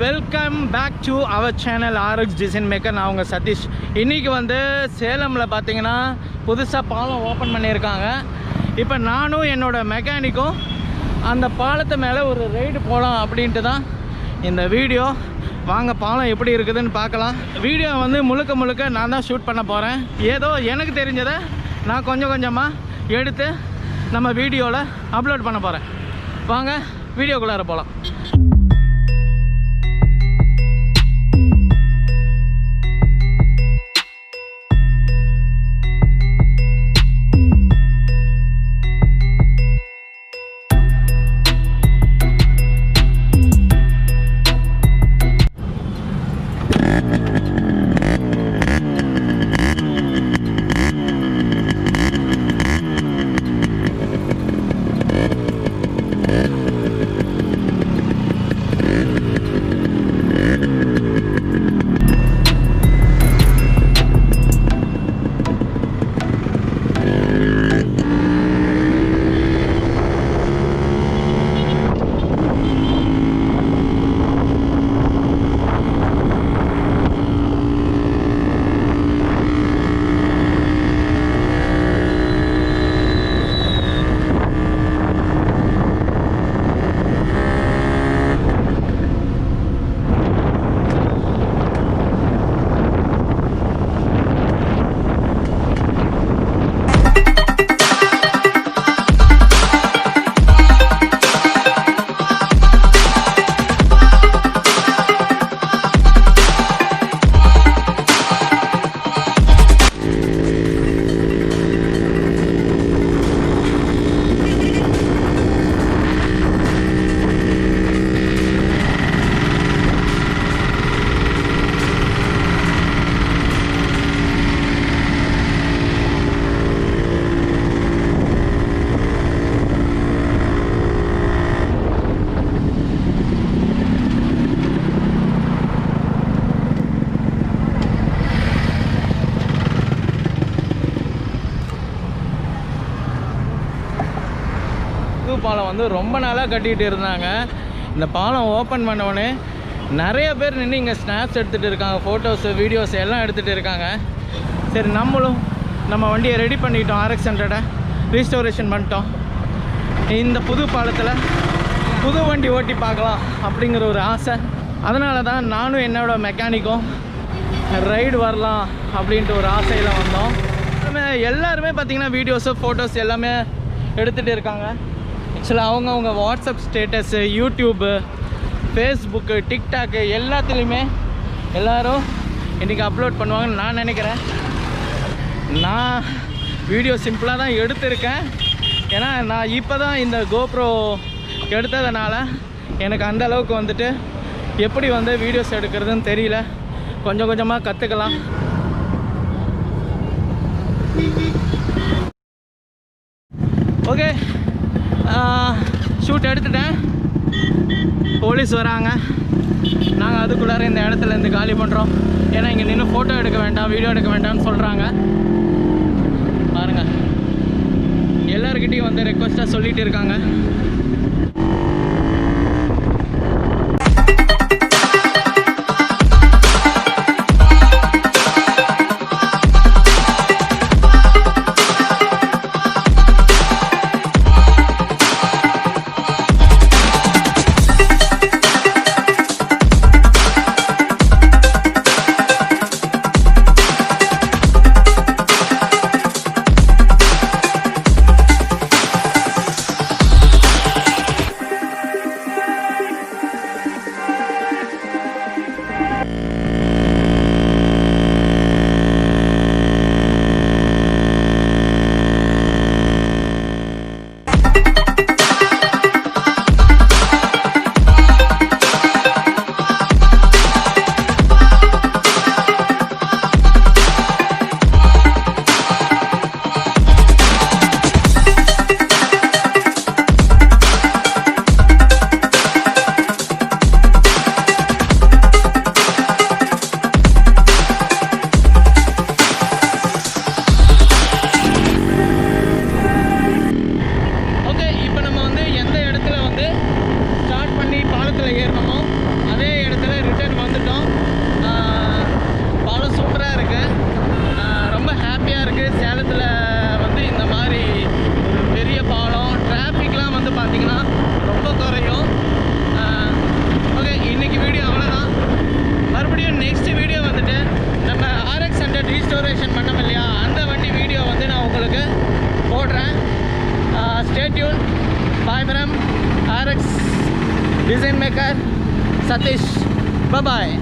Welcome back to our channel RX design maker. நான் உங்கள் சதீஷ். இன்றைக்கி வந்து சேலமில் பார்த்தீங்கன்னா புதுசாக பாலம் ஓப்பன் பண்ணியிருக்காங்க. இப்போ நானும் என்னோடய மெக்கானிக்கும் அந்த பாலத்து மேலே ஒரு ரைடு போகலாம் அப்படின்ட்டு தான் இந்த வீடியோ. வாங்க பாலம் எப்படி இருக்குதுன்னு பார்க்கலாம். வீடியோ வந்து முழுக்க நான் தான் ஷூட் பண்ண போகிறேன். ஏதோ எனக்கு தெரிஞ்சதை நான் கொஞ்சம் கொஞ்சமாக எடுத்து நம்ம வீடியோவில் அப்லோட் பண்ண போகிறேன். வாங்க வீடியோக்குள்ளார போகலாம். பாலம் வந்து ரொம்ப நாளாக கட்டிகிட்டு இருந்தாங்க. இந்த பாலம் ஓப்பன் பண்ணவுடனே நிறைய பேர் நின்று இங்கே ஸ்னாப்ஸ் எடுத்துகிட்டு இருக்காங்க. ஃபோட்டோஸு வீடியோஸ் எல்லாம் எடுத்துகிட்டு இருக்காங்க. சரி, நம்மளும் நம்ம வண்டியை ரெடி பண்ணிட்டோம். RX 100 ரீஸ்டோரேஷன் பண்ணிட்டோம். இந்த புது பாலத்தில் புது வண்டி ஓட்டி பார்க்கலாம் அப்படிங்கிற ஒரு ஆசை. அதனால தான் நானும் என்னோடய மெக்கானிக்கும் ரைடு வரலாம் அப்படின்ட்டு ஒரு ஆசையில் வந்தோம். எல்லாருமே பார்த்திங்கன்னா வீடியோஸு ஃபோட்டோஸ் எல்லாமே எடுத்துகிட்டு இருக்காங்க. ஆக்சுவலாக அவங்க WhatsApp status, YouTube, Facebook, TikTok எல்லாத்துலேயுமே எல்லோரும் இன்றைக்கி அப்லோட் பண்ணுவாங்கன்னு நான் நினைக்கிறேன். நான் வீடியோ சிம்பிளாக தான் எடுத்திருக்கேன். ஏன்னா நான் இப்போ தான் இந்த கோப்ரோ எடுத்ததுனால எனக்கு அந்த அளவுக்கு வந்துட்டு எப்படி வந்து வீடியோஸ் எடுக்கிறதுன்னு தெரியல. கொஞ்சம் கொஞ்சமாக கற்றுக்கலாம். ஓகே, ஷூட் எடுத்துட்டேன். போலீஸ் வராங்க. நாங்கள் அதுக்குள்ளார இந்த இடத்துலேருந்து காலி பண்ணுறோம். ஏன்னா இங்கே நின்று ஃபோட்டோ எடுக்க வேண்டாம், வீடியோ எடுக்க வேண்டாம்னு சொல்கிறாங்க. பாருங்கள், எல்லாருக்கிட்டையும் வந்து ரெக்வஸ்ட்டாக சொல்லிகிட்டு இருக்காங்க. சதீஷ். பாய்.